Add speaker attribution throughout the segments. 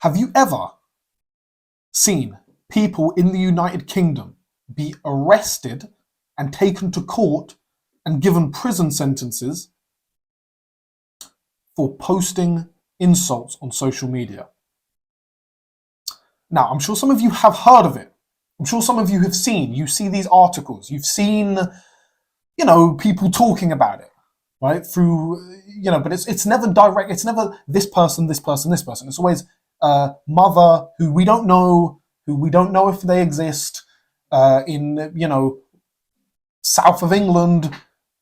Speaker 1: Have you ever seen people in the United Kingdom be arrested and taken to court and given prison sentences for posting insults on social media? Now, I'm sure some of you have heard of it. I'm sure some of you have seen. You see these articles. You've seen, people talking about it, right? Through, but it's never direct. It's never this person, this person, this person. It's always mother who we don't know, if they exist, in south of England,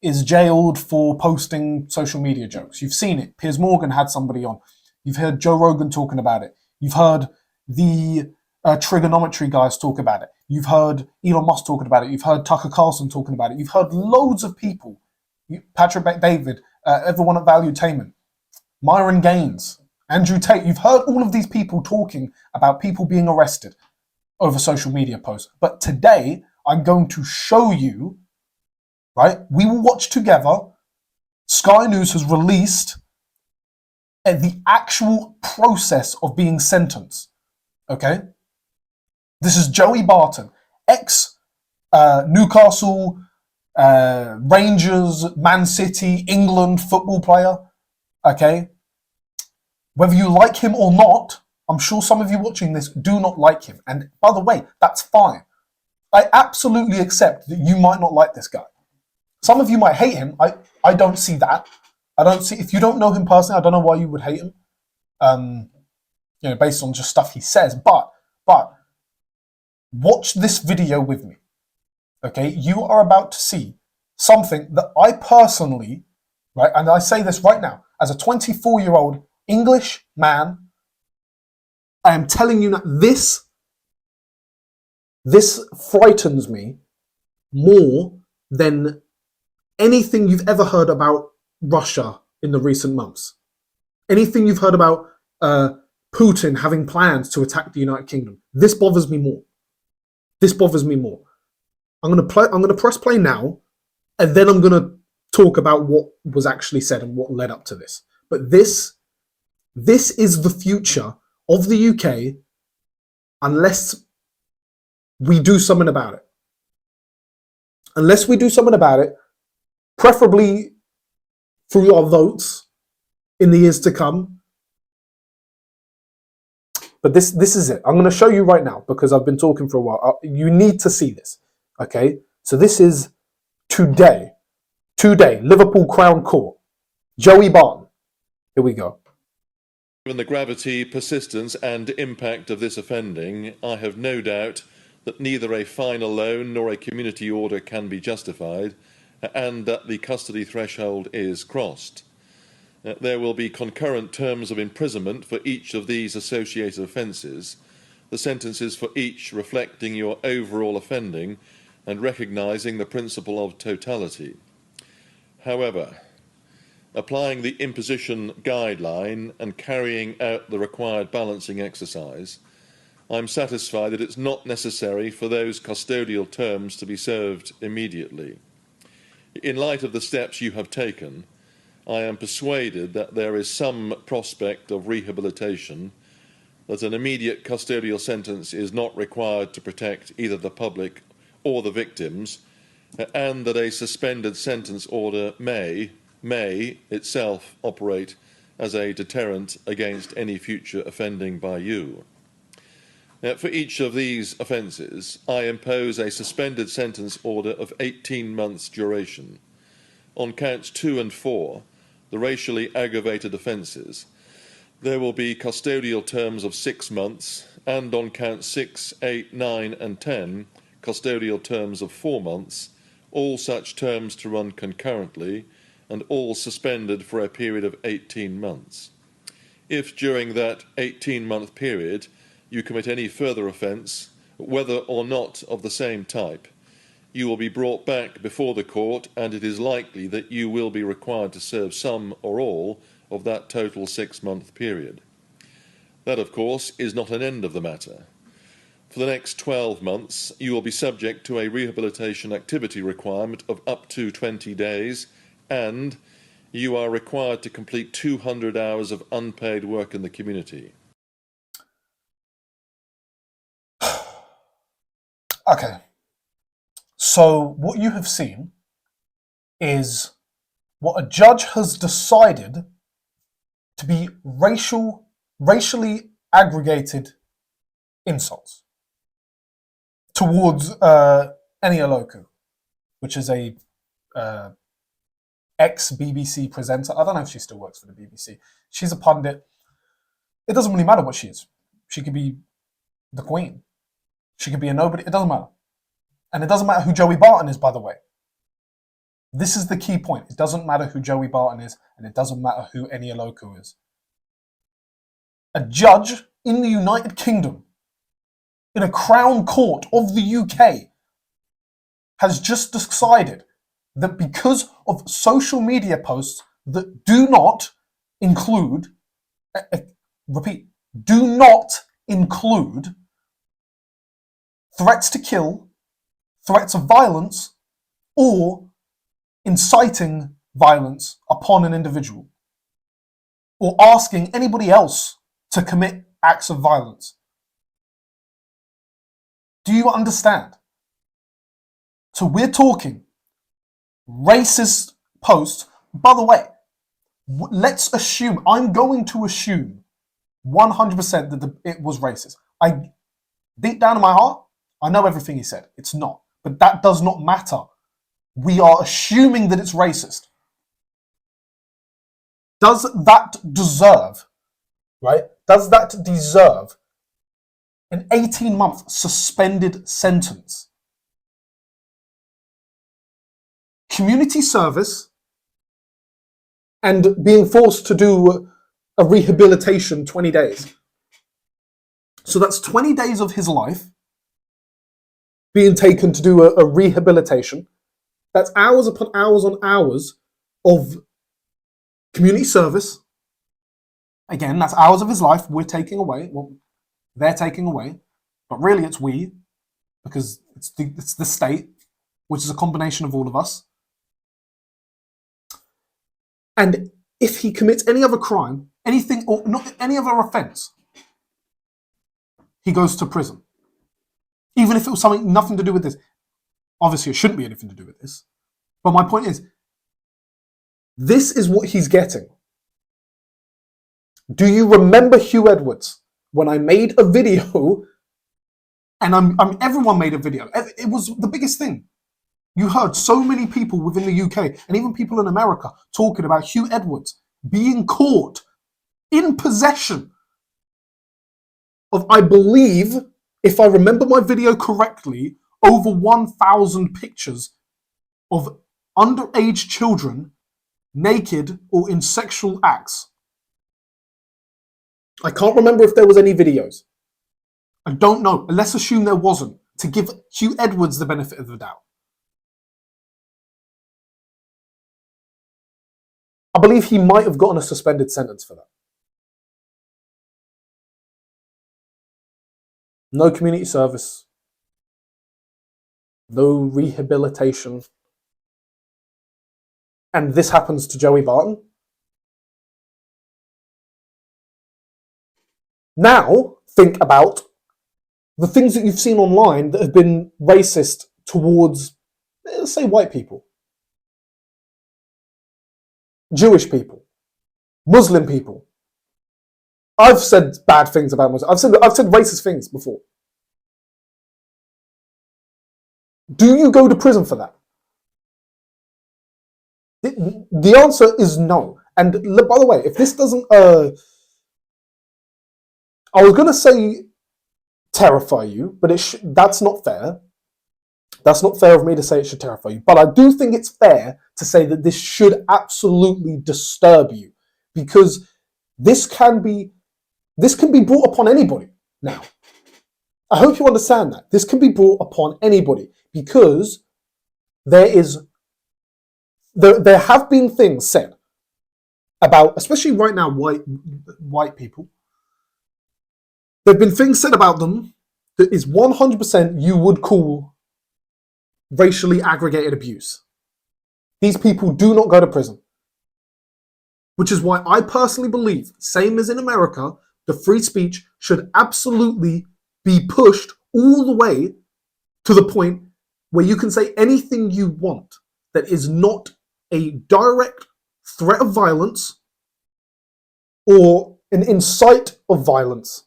Speaker 1: is jailed for posting social media jokes. You've seen it. Piers Morgan had somebody on. You've heard Joe Rogan talking about it. You've heard the trigonometry guys talk about it. You've heard Elon Musk talking about it. You've heard Tucker Carlson talking about it. You've heard loads of people. Patrick Bet-David, everyone at Valuetainment, Myron Gaines, Andrew Tate. You've heard all of these people talking about people being arrested over social media posts. But today, I'm going to show you, right? We will watch together. Sky News has released the actual process of being sentenced. Okay? This is Joey Barton, ex Newcastle, Rangers, Man City, England football player. Okay? Whether you like him or not, I'm sure some of you watching this do not like him. And by the way, that's fine. I absolutely accept that you might not like this guy. Some of you might hate him. I don't see that. I don't see, if you don't know him personally, I don't know why you would hate him. Based on just stuff he says. But watch this video with me. Okay? You are about to see something that I personally, right, and I say this right now, as a 24-year-old English man, I am telling you that this frightens me more than anything you've ever heard about Russia in the recent months. Anything you've heard about Putin having plans to attack the United Kingdom. This bothers me more. I'm gonna press play now, and then I'm gonna talk about what was actually said and what led up to this. But this is the future of the UK unless we do something about it. Unless we do something about it, preferably through our votes in the years to come. But this is it. I'm going to show you right now because I've been talking for a while. You need to see this. Okay? So this is today, Liverpool Crown Court. Joey Barton. Here we go.
Speaker 2: Given the gravity, persistence and impact of this offending, I have no doubt that neither a fine alone nor a community order can be justified, and that the custody threshold is crossed. There will be concurrent terms of imprisonment for each of these associated offences, the sentences for each reflecting your overall offending and recognising the principle of totality. However, applying the imposition guideline and carrying out the required balancing exercise, I'm satisfied that it's not necessary for those custodial terms to be served immediately. In light of the steps you have taken, I am persuaded that there is some prospect of rehabilitation, that an immediate custodial sentence is not required to protect either the public or the victims, and that a suspended sentence order may itself operate as a deterrent against any future offending by you. For each of these offences, I impose a suspended sentence order of 18 months duration. On counts 2 and 4, the racially aggravated offences, there will be custodial terms of 6 months, and on counts 6, 8, 9 and 10, custodial terms of 4 months, all such terms to run concurrently, and all suspended for a period of 18 months. If during that 18-month period you commit any further offence, whether or not of the same type, you will be brought back before the court, and it is likely that you will be required to serve some or all of that total 6-month period. That, of course, is not an end of the matter. For the next 12 months, you will be subject to a rehabilitation activity requirement of up to 20 days, and you are required to complete 200 hours of unpaid work in the community.
Speaker 1: Okay. So what you have seen is what a judge has decided to be racially aggregated insults towards Eni Aloku, which is a ex-BBC presenter. I don't know if she still works for the BBC. She's a pundit. It doesn't really matter what she is. She could be the Queen. She could be a nobody. It doesn't matter. And it doesn't matter who Joey Barton is, by the way. This is the key point. It doesn't matter who Joey Barton is, and it doesn't matter who Eni Aloku is. A judge in the United Kingdom, in a Crown Court of the UK, has just decided that because of social media posts that do not include, repeat, do not include threats to kill, threats of violence, or inciting violence upon an individual, or asking anybody else to commit acts of violence. Do you understand? So we're talking racist posts. By the way, let's assume, I'm going to assume 100% that it was racist. Deep down in my heart, I know everything he said. It's not. But that does not matter. We are assuming that it's racist. Does that deserve, right? Does that deserve an 18-month suspended sentence? Community service and being forced to do a rehabilitation 20 days. So that's 20 days of his life being taken to do a rehabilitation. That's hours upon hours on hours of community service. Again, that's hours of his life we're taking away. Well, they're taking away. But really it's we, because it's the state, which is a combination of all of us. And if he commits any other crime, anything, or not any other offence, he goes to prison. Even if it was something nothing to do with this. Obviously, it shouldn't be anything to do with this. But my point is, this is what he's getting. Do you remember Hugh Edwards? When I made a video, and everyone made a video. It was the biggest thing. You heard so many people within the UK, and even people in America, talking about Hugh Edwards being caught in possession of, I believe, if I remember my video correctly, over 1,000 pictures of underage children naked or in sexual acts. I can't remember if there was any videos. I don't know. Let's assume there wasn't, to give Hugh Edwards the benefit of the doubt. I believe he might have gotten a suspended sentence for that. No community service. No rehabilitation. And this happens to Joey Barton. Now, think about the things that you've seen online that have been racist towards, let's say, white people, Jewish people, Muslim people. I've said bad things about Muslims. I've said racist things before. Do you go to prison for that? The answer is no. And by the way, if this doesn't, I was going to say terrify you, but that's not fair. That's not fair of me to say it should terrify you. But I do think it's fair to say that this should absolutely disturb you, because this can be brought upon anybody now. I hope you understand that. This can be brought upon anybody, because there have been things said about, especially right now, white people. There have been things said about them that is 100% you would call racially aggregated abuse. These people do not go to prison. Which is why I personally believe, same as in America, the free speech should absolutely be pushed all the way to the point where you can say anything you want that is not a direct threat of violence or an incite of violence.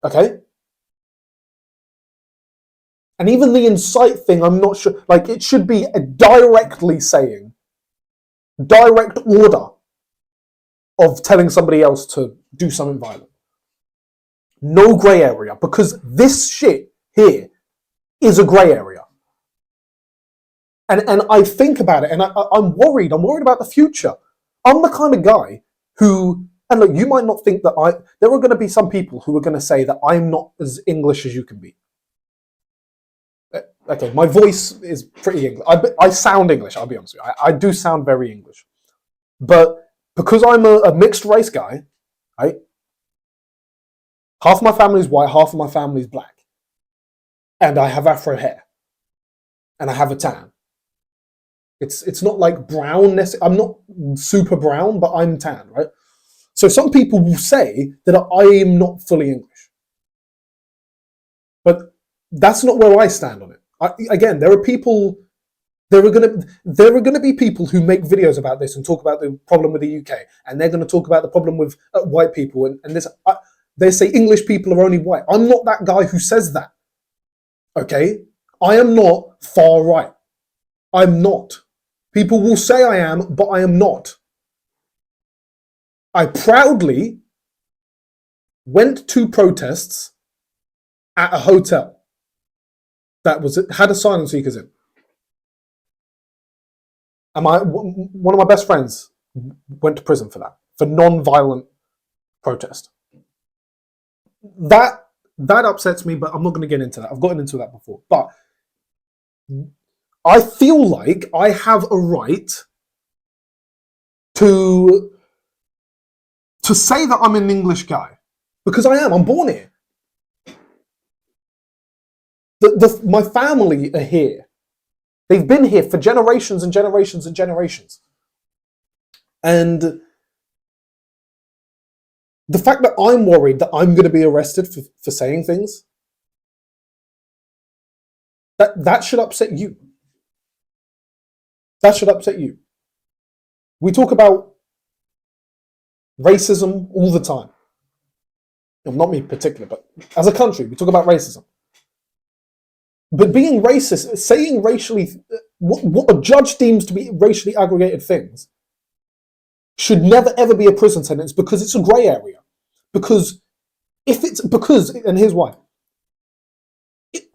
Speaker 1: Okay? And even the incite thing, I'm not sure. Like, it should be a directly saying, direct order of telling somebody else to do something violent. No grey area, because this shit here is a grey area. And I think about it, and I'm worried. I'm worried about the future. I'm the kind of guy who, and look, you might not think that there are going to be some people who are going to say that I'm not as English as you can be. Okay, my voice is pretty English. I sound English, I'll be honest with you. I do sound very English. But because I'm a mixed race guy, right? Half of my family's white, half of my family's black. And I have afro hair. And I have a tan. It's not like brown. I'm not super brown, but I'm tan, right? So some people will say that I am not fully English. But that's not where I stand on it. Again, there are going to be people who make videos about this and talk about the problem with the UK, and they're going to talk about the problem with white people, and this. They say English people are only white. I'm not that guy who says that. Okay, I am not far right. I'm not. People will say I am, but I am not. I proudly went to protests at a hotel that had asylum seekers in. And one of my best friends went to prison for that, for non-violent protest. That upsets me, but I'm not going to get into that. I've gotten into that before. But I feel like I have a right to say that I'm an English guy, because I am. I'm born here. My family are here. They've been here for generations and generations and generations. And the fact that I'm worried that I'm going to be arrested for saying things, that should upset you. That should upset you. We talk about racism all the time. Well, not me in particular, but as a country, we talk about racism. But being racist, saying racially, what a judge deems to be racially aggregated things, should never ever be a prison sentence, because it's a grey area. Because and here's why.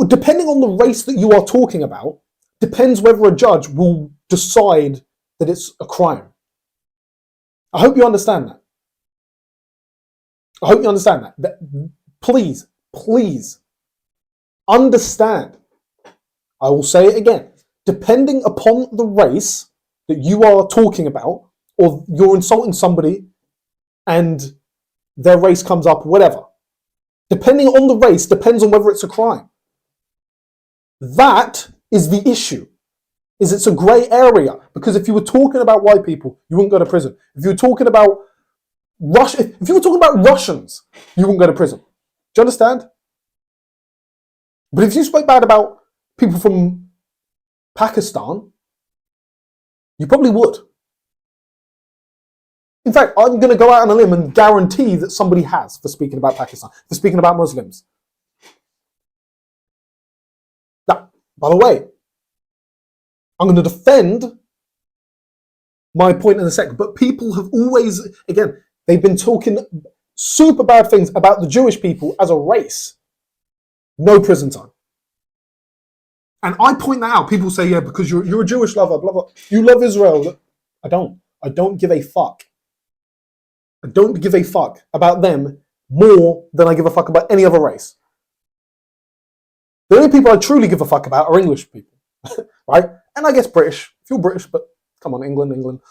Speaker 1: Depending on the race that you are talking about, depends whether a judge will decide that it's a crime. I hope you understand that. I hope you understand that. Please understand. I will say it again. Depending upon the race that you are talking about, or you're insulting somebody and their race comes up, whatever. Depending on the race, depends on whether it's a crime. That is the issue. It's a grey area. Because if you were talking about white people, you wouldn't go to prison. If you were talking about Russians, you wouldn't go to prison. Do you understand? But if you spoke bad about people from Pakistan, you probably would. In fact, I'm going to go out on a limb and guarantee that somebody has, for speaking about Pakistan, for speaking about Muslims. Now, by the way, I'm going to defend my point in a second, but people have always, again, they've been talking super bad things about the Jewish people as a race. No prison time. And I point that out. People say, yeah, because you're a Jewish lover, blah, blah. You love Israel. I don't. I don't give a fuck. I don't give a fuck about them more than I give a fuck about any other race. The only people I truly give a fuck about are English people, right? And I guess British. If you're British, but come on, England.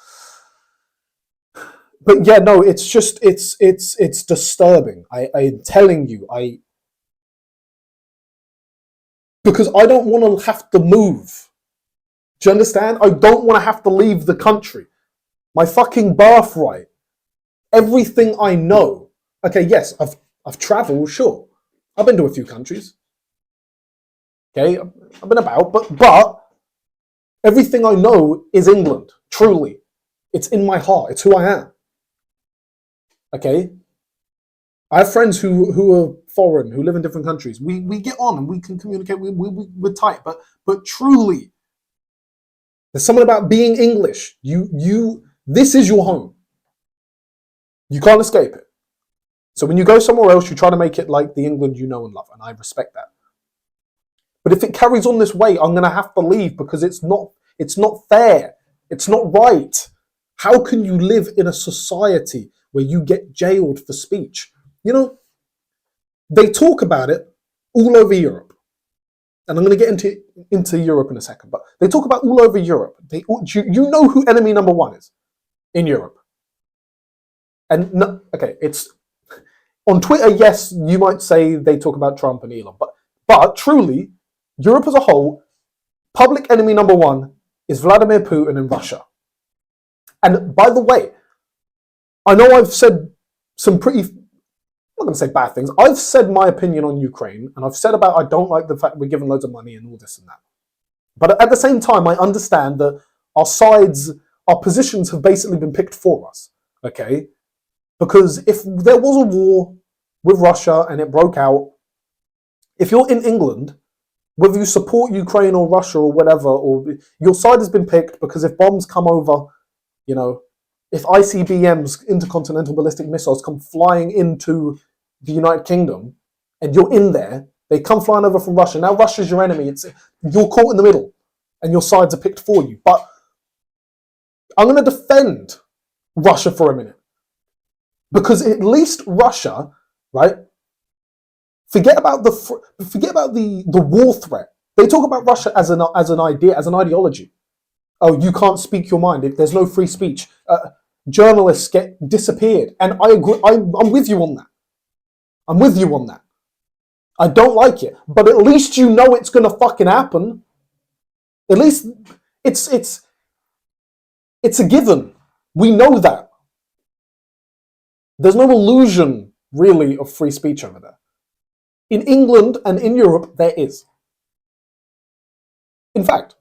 Speaker 1: But yeah, no, it's just, it's disturbing. I'm telling you, because I don't want to have to move. Do you understand? I don't want to have to leave the country. My fucking birthright. Everything I know. Okay, yes, I've traveled, sure. I've been to a few countries. Okay, I've been about, but everything I know is England. Truly, it's in my heart. It's who I am. Okay, I have friends who are foreign, who live in different countries. We get on and we can communicate. We're tight, but truly, there's something about being English. This is your home. You can't escape it. So when you go somewhere else, you try to make it like the England you know and love, and I respect that. But if it carries on this way, I'm going to have to leave because it's not fair. It's not right. How can you live in a society where you get jailed for speech? You know, they talk about it all over Europe. And I'm going to get into Europe in a second, but they talk about all over Europe. You know who enemy number one is in Europe. And no, okay, it's on Twitter, yes, you might say they talk about Trump and Elon, but truly, Europe as a whole, public enemy number one is Vladimir Putin and Russia. And by the way, I know I've said some pretty, I'm not going to say bad things. I've said my opinion on Ukraine, and I've said about I don't like the fact we're giving loads of money and all this and that. But at the same time, I understand that our positions have basically been picked for us, okay? Because if there was a war with Russia and it broke out, if you're in England, whether you support Ukraine or Russia or whatever, or your side has been picked because if bombs come over, you know, if ICBMs, intercontinental ballistic missiles, come flying into the United Kingdom and you're in there, they come flying over from Russia. Now Russia's your enemy. You're caught in the middle and your sides are picked for you. But I'm going to defend Russia for a minute. Because at least Russia, right? Forget about the war threat. They talk about Russia as an idea, as an ideology. Oh, you can't speak your mind. If there's no free speech, journalists get disappeared. And I agree. I'm with you on that. I'm with you on that. I don't like it, but at least you know it's gonna fucking happen. At least it's a given. We know that. There's no illusion, really, of free speech over there. In England and in Europe, there is. In fact,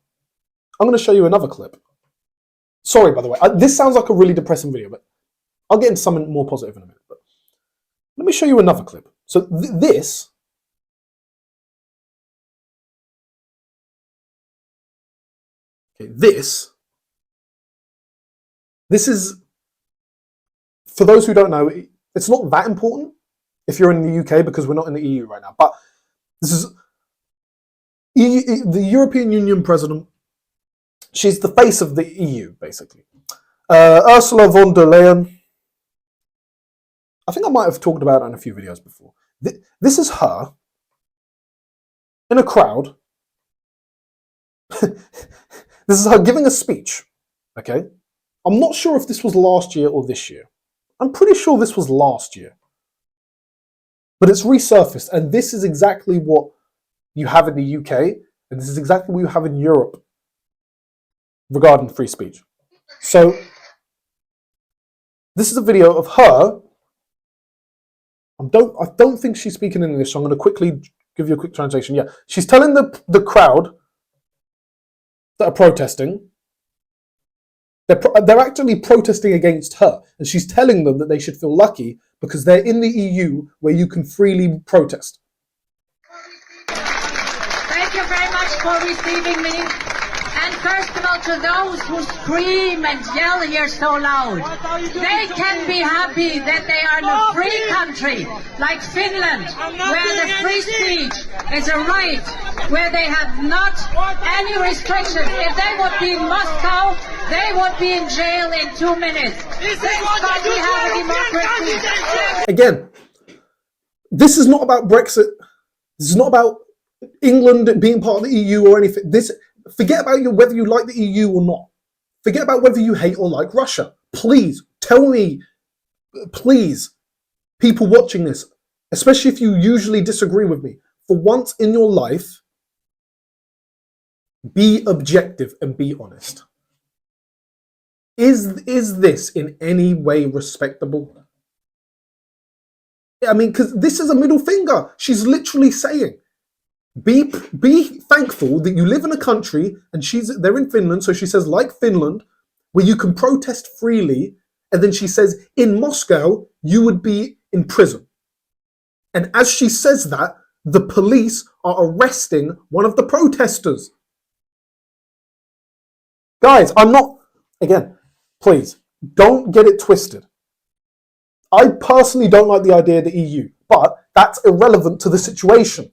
Speaker 1: I'm going to show you another clip. Sorry, by the way. This sounds like a really depressing video, but I'll get into something more positive in a minute. But let me show you another clip. So this is, for those who don't know, it's not that important if you're in the UK because we're not in the EU right now. But this is the European Union president. She's the face of the EU, basically. Ursula von der Leyen. I think I might have talked about it in a few videos before. This is her in a crowd. This is her giving a speech. Okay? I'm not sure if this was last year or this year. I'm pretty sure this was last year. But it's resurfaced, and this is exactly what you have in the UK, and this is exactly what you have in Europe regarding free speech. So, this is a video of her. I don't think she's speaking in English, so I'm going to quickly give you a quick translation. Yeah, she's telling the crowd that are protesting, they're actually protesting against her, and she's telling them that they should feel lucky because they're in the EU where you can freely protest.
Speaker 3: Thank you very much for receiving me. And first of all, to those who scream and yell here so loud, they can be happy that they are in a free country like Finland, where the free speech is a right, where they have not any restrictions. If they would be in Moscow, they would be in jail in 2 minutes. Thank God we have a democracy.
Speaker 1: Again, this is not about Brexit. This is not about England being part of the EU or anything. Forget about whether you like the EU or not. Forget about whether you hate or like Russia. Please, tell me, please, people watching this, especially if you usually disagree with me, for once in your life, be objective and be honest. Is this in any way respectable? I mean, because this is a middle finger. She's literally saying, Be thankful that you live in a country, and they're in Finland, so she says, like Finland, where you can protest freely, and then she says, in Moscow, you would be in prison. And as she says that, the police are arresting one of the protesters. Guys, again, please, don't get it twisted. I personally don't like the idea of the EU, but that's irrelevant to the situation.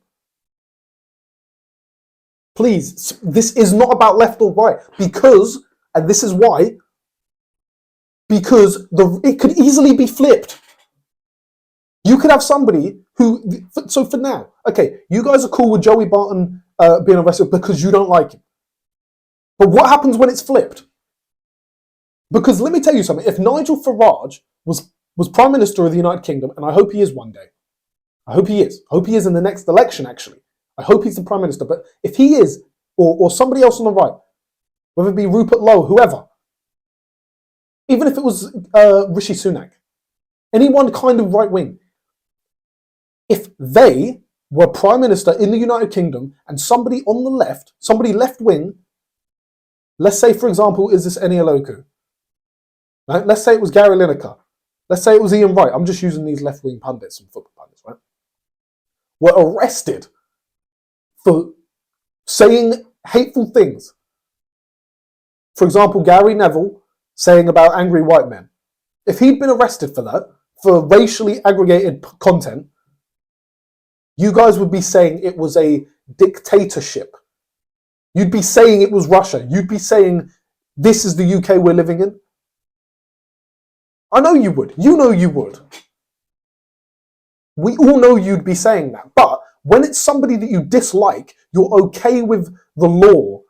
Speaker 1: Please, this is not about left or right, because, and this is why, because it could easily be flipped. You could have somebody who, so for now, okay, you guys are cool with Joey Barton being arrested because you don't like him. But what happens when it's flipped? Because let me tell you something, if Nigel Farage was Prime Minister of the United Kingdom, and I hope he is one day, I hope he is. I hope he is in the next election, actually. I hope he's the Prime Minister. But if he is, or somebody else on the right, whether it be Rupert Lowe, whoever, even if it was Rishi Sunak, anyone kind of right wing, if they were Prime Minister in the United Kingdom and somebody on the left, somebody left wing, let's say, for example, is this Eni Aloku? Right? Let's say it was Gary Lineker. Let's say it was Ian Wright. I'm just using these left wing pundits and football pundits, right? Were arrested for saying hateful things. For example, Gary Neville saying about angry white men. If he'd been arrested for that, for racially aggregated content, you guys would be saying it was a dictatorship. You'd be saying it was Russia. You'd be saying this is the UK we're living in. I know you would. You know you would. We all know you'd be saying that. But when it's somebody that you dislike, you're okay with the law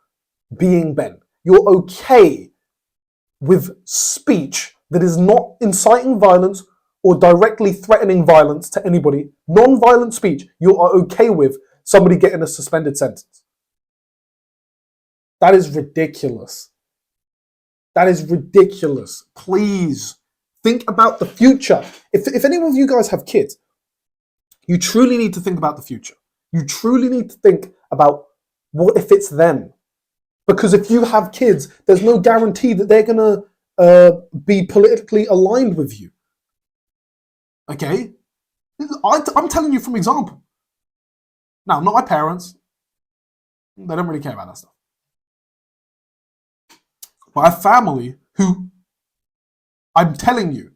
Speaker 1: being bent. You're okay with speech that is not inciting violence or directly threatening violence to anybody. Non-violent speech, you are okay with somebody getting a suspended sentence. That is ridiculous. That is ridiculous. Please think about the future. If any of you guys have kids, you truly need to think about the future. You truly need to think about what if it's them. Because if you have kids, there's no guarantee that they're going to be politically aligned with you. Okay? I'm telling you from example. Now, not my parents. They don't really care about that stuff. But I have family who, I'm telling you,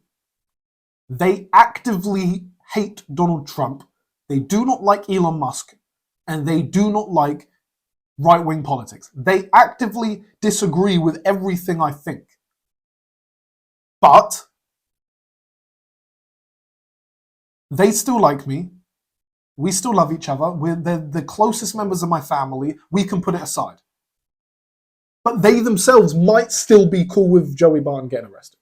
Speaker 1: they actively hate Donald Trump. They do not like Elon Musk. And they do not like right-wing politics. They actively disagree with everything I think. But they still like me. We still love each other. They're the closest members of my family. We can put it aside. But they themselves might still be cool with Joey Barton getting arrested.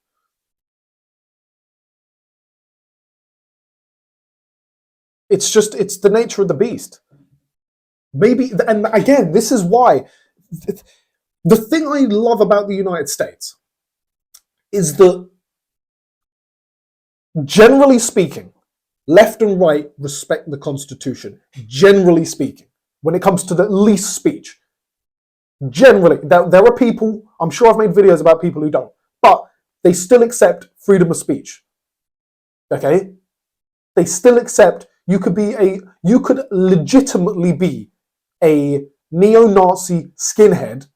Speaker 1: It's the nature of the beast. Maybe, and again, this is why the thing I love about the United States is that, generally speaking, left and right respect the Constitution, generally speaking, when it comes to the least speech. Generally, there are people, I'm sure I've made videos about people who don't, but they still accept freedom of speech. Okay? They still accept you could legitimately be a neo-Nazi skinhead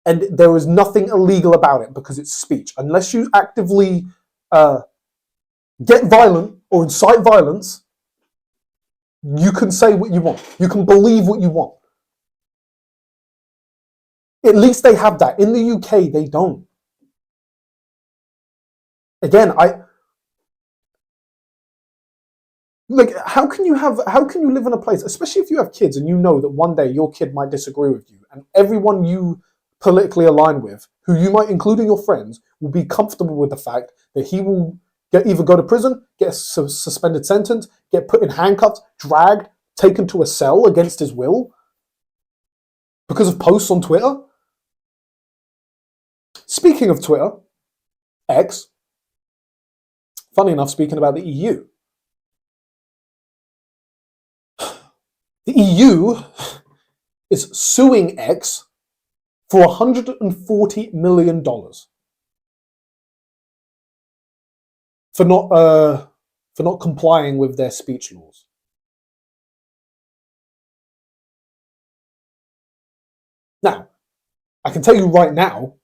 Speaker 1: and there is nothing illegal about it because it's speech. Unless you actively get violent or incite violence, you can say what you want. You can believe what you want. At least they have that. In the UK, they don't. Again, how can you live in a place, especially if you have kids and you know that one day your kid might disagree with you and everyone you politically align with, who you might include in your friends, will be comfortable with the fact that he will either go to prison, get a suspended sentence, get put in handcuffs, dragged, taken to a cell against his will because of posts on Twitter. Speaking of Twitter, X, funny enough, speaking about the EU, The EU is suing X for $140 million for not complying with their speech laws. Now, I can tell you right now,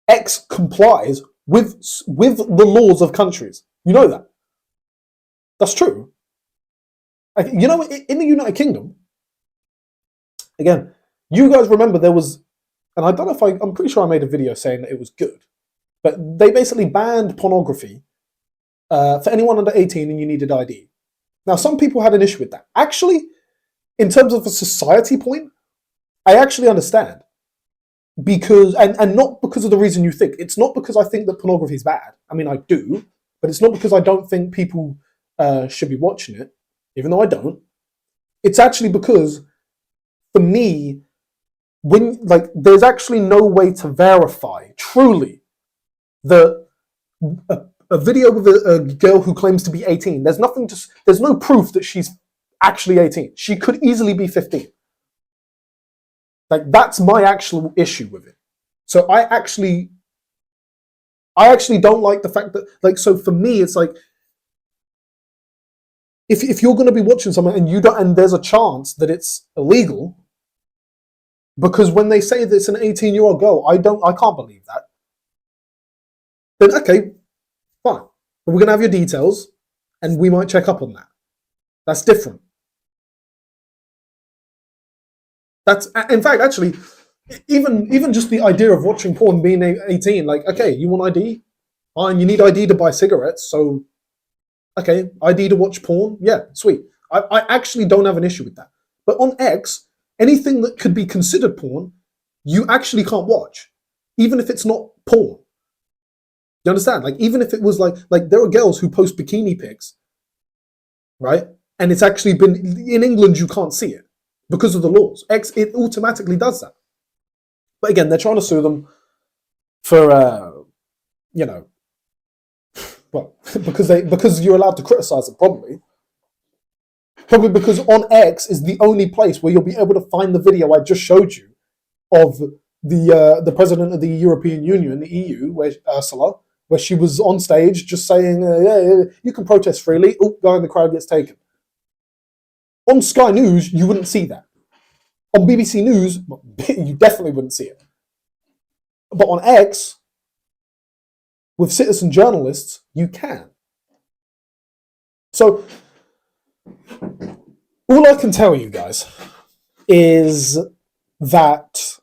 Speaker 1: X complies with the laws of countries. You know that. That's true. You know, in the United Kingdom, again, you guys remember there was, and I don't know if I'm pretty sure I made a video saying that it was good, but they basically banned pornography for anyone under 18 and you needed ID. Now, some people had an issue with that. Actually, in terms of a society point, I actually understand. Because, and not because of the reason you think. It's not because I think that pornography is bad. I mean, I do, but it's not because I don't think people should be watching it, even though I don't. It's actually because, for me, there's actually no way to verify, truly, that a video with a girl who claims to be 18, there's no proof that she's actually 18. She could easily be 15. Like, that's my actual issue with it. So I actually don't like the fact that, like, so for me, it's like, if you're going to be watching something and you don't, and there's a chance that it's illegal, because when they say that it's an 18-year-old girl, I can't believe that. Then okay, fine. But we're going to have your details, and we might check up on that. That's different. That's, in fact, actually, even just the idea of watching porn being 18, like, okay, you want ID? Fine, you need ID to buy cigarettes, so, okay, ID to watch porn? Yeah, sweet. I actually don't have an issue with that. But on X, anything that could be considered porn, you actually can't watch, even if it's not porn. You understand? Like, even if it was like there are girls who post bikini pics, right? And it's actually been, in England, you can't see it. Because of the laws. X, it automatically does that. But again, they're trying to sue them for, well, because you're allowed to criticize it, probably. Probably because on X is the only place where you'll be able to find the video I just showed you of the president of the European Union, the EU, where Ursula, where she was on stage just saying, yeah, you can protest freely. Oh, guy in the crowd gets taken. On Sky News, you wouldn't see that. On BBC News, you definitely wouldn't see it. But on X, with citizen journalists, you can. So, all I can tell you guys is that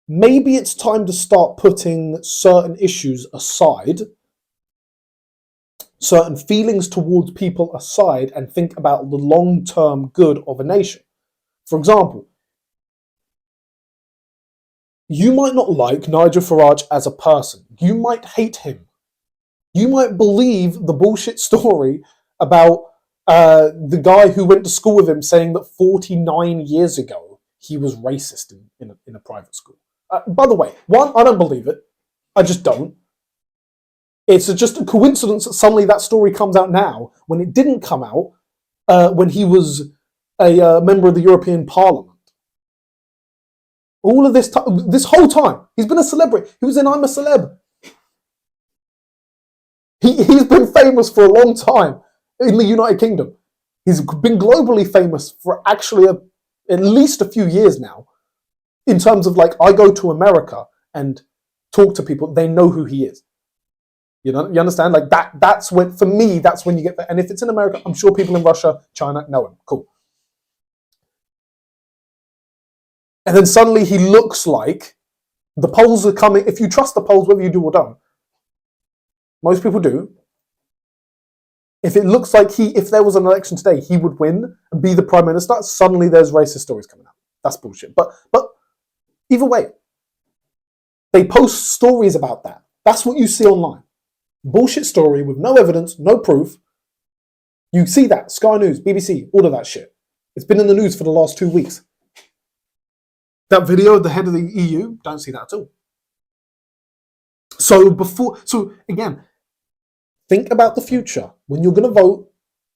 Speaker 1: maybe it's time to start putting certain issues aside, certain feelings towards people aside, and think about the long-term good of a nation. For example, you might not like Nigel Farage as a person. You might hate him. You might believe the bullshit story about the guy who went to school with him saying that 49 years ago he was racist in a private school. By the way, one, I don't believe it. I just don't. It's just a coincidence that suddenly that story comes out now when it didn't come out when he was a member of the European Parliament. All of this this whole time, he's been a celebrity. He was in I'm a Celeb. He's been famous for a long time in the United Kingdom. He's been globally famous for actually at least a few years now. In terms of, like, I go to America and talk to people, they know who he is. You know, you understand? Like, that's when, for me, that's when you get that. And if it's in America, I'm sure people in Russia, China know him. Cool. And then suddenly he looks like the polls are coming. If you trust the polls, whether you do or don't, most people do. If it looks like if there was an election today, he would win and be the prime minister, suddenly there's racist stories coming out. That's bullshit. But either way, they post stories about that. That's what you see online. Bullshit story with no evidence, no proof. You see that. Sky News, BBC, all of that shit. It's been in the news for the last 2 weeks. That video of the head of the EU, don't see that at all. So again, think about the future. When you're going to vote,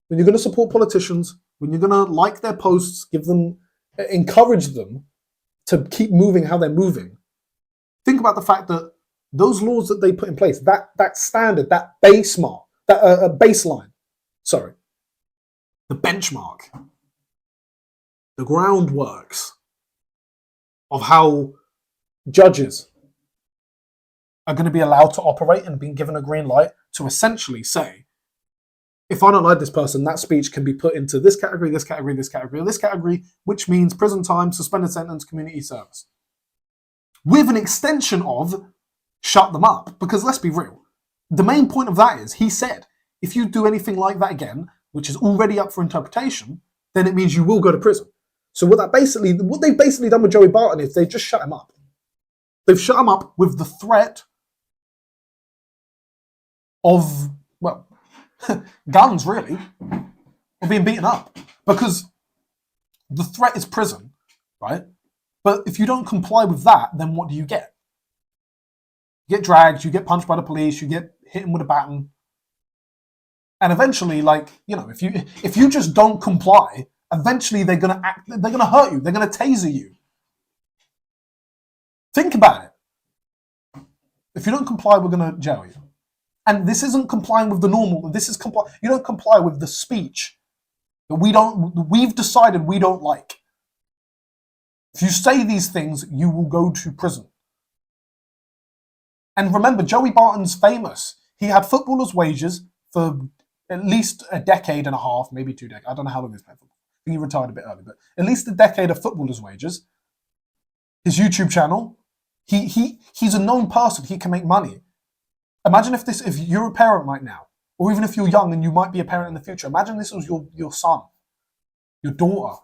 Speaker 1: when you're going to support politicians, when you're going to like their posts, encourage them to keep moving how they're moving, think about the fact that those laws that they put in place, that standard, that baseline, the benchmark, the groundworks of how judges are going to be allowed to operate and being given a green light to essentially say, if I don't like this person, that speech can be put into this category, this category, this category, this category, which means prison time, suspended sentence, community service. With an extension of shut them up. Because let's be real, the main point of that is, he said, if you do anything like that again, which is already up for interpretation, then it means you will go to prison. So what they've basically done with Joey Barton is they've just shut him up. They've shut him up with the threat of, well, guns, really, or being beaten up. Because the threat is prison, right? But if you don't comply with that, then what do you get? You get dragged, you get punched by the police, you get hit with a baton. And eventually, if you just don't comply, eventually they're gonna hurt you, they're gonna taser you. Think about it. If you don't comply, we're gonna jail you. And this isn't complying with the normal, you don't comply with the speech that we've decided we don't like. If you say these things, you will go to prison. And remember, Joey Barton's famous. He had footballers' wages for at least a decade and a half, maybe 2 decades. I don't know how long he's played football. I think he retired a bit early, but at least a decade of footballers' wages. His YouTube channel, he's a known person. He can make money. Imagine if you're a parent right now, or even if you're young and you might be a parent in the future. Imagine this was your son, your daughter,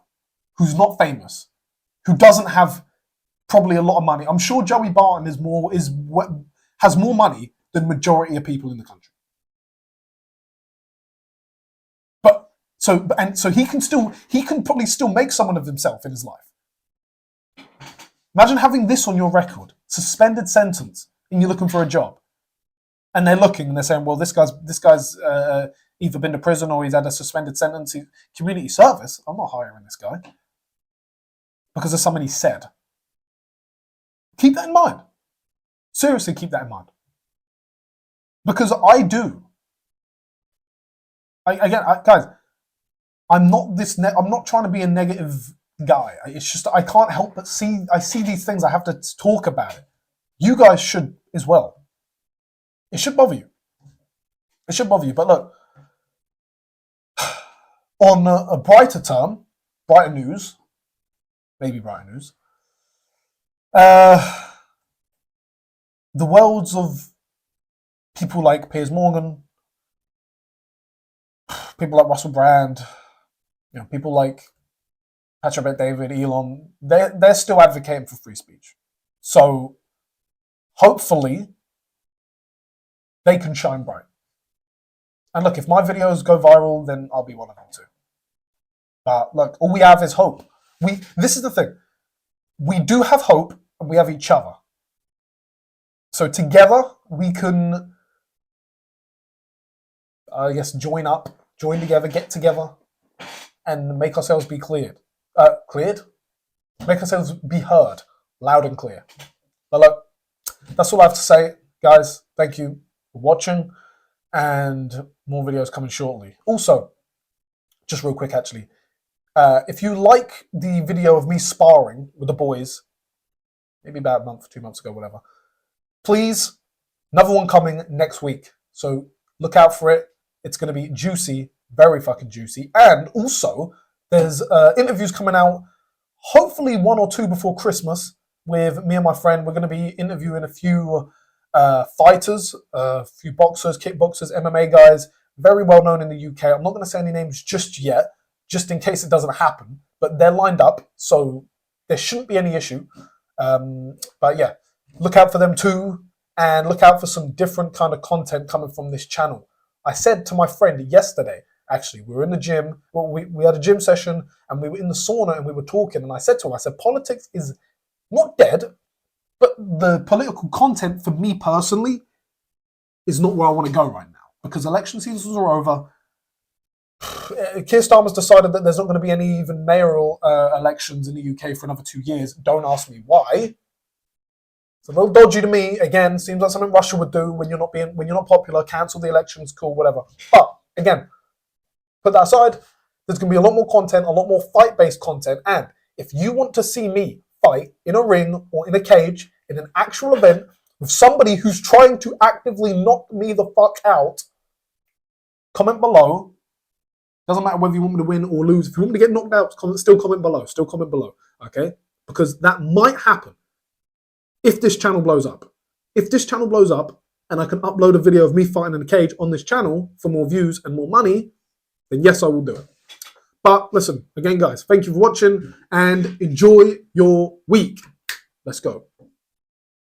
Speaker 1: who's not famous, who doesn't have probably a lot of money. I'm sure Joey Barton has more money than majority of people in the country. So he can probably still make someone of himself in his life. Imagine having this on your record, suspended sentence, and you're looking for a job, and they're looking and they're saying, well, this guy's either been to prison or he's had a suspended sentence. Community service. I'm not hiring this guy because of something he said. Keep that in mind. Seriously, keep that in mind. Because I do. Guys, I'm not trying to be a negative guy. It's just I can't help but see these things. I have to talk about it. You guys should as well. It should bother you. It should bother you. But look, on a brighter news, maybe brighter news, the worlds of people like Piers Morgan, people like Russell Brand, people like Patrick Bet-David, Elon, they're still advocating for free speech. So hopefully they can shine bright. And look, if my videos go viral, then I'll be one of them too. But look, all we have is hope. This is the thing. We do have hope, and we have each other. So together, we can, join together, get together, and make ourselves be cleared. Make ourselves be heard, loud and clear. But look, that's all I have to say, guys. Thank you for watching, and more videos coming shortly. Also, just real quick, actually, if you like the video of me sparring with the boys, maybe about a month, 2 months ago, whatever, please, another one coming next week. So look out for it. It's going to be juicy, very fucking juicy. And also, there's interviews coming out, hopefully 1 or 2 before Christmas, with me and my friend. We're going to be interviewing a few fighters, a few boxers, kickboxers, MMA guys, very well known in the UK. I'm not going to say any names just yet, just in case it doesn't happen. But they're lined up, so there shouldn't be any issue. But yeah, look out for them too, and look out for some different kind of content coming from this channel. I said to my friend yesterday, actually, we were in the gym, we had a gym session, and we were in the sauna, and we were talking, and I said to him, politics is not dead, but the political content for me personally is not where I want to go right now, because election seasons are over. Keir Starmer's decided that there's not going to be any even mayoral elections in the UK for another 2 years. Don't ask me why. It's a little dodgy to me. Again, seems like something Russia would do when you're not popular. Cancel the elections, cool, whatever. But again, put that aside. There's going to be a lot more content, a lot more fight-based content. And if you want to see me fight in a ring or in a cage in an actual event with somebody who's trying to actively knock me the fuck out, comment below. Doesn't matter whether you want me to win or lose. If you want me to get knocked out, still comment below. Still comment below. Okay? Because that might happen if this channel blows up. If this channel blows up and I can upload a video of me fighting in a cage on this channel for more views and more money, then yes, I will do it. But listen, again, guys, thank you for watching and enjoy your week. Let's go.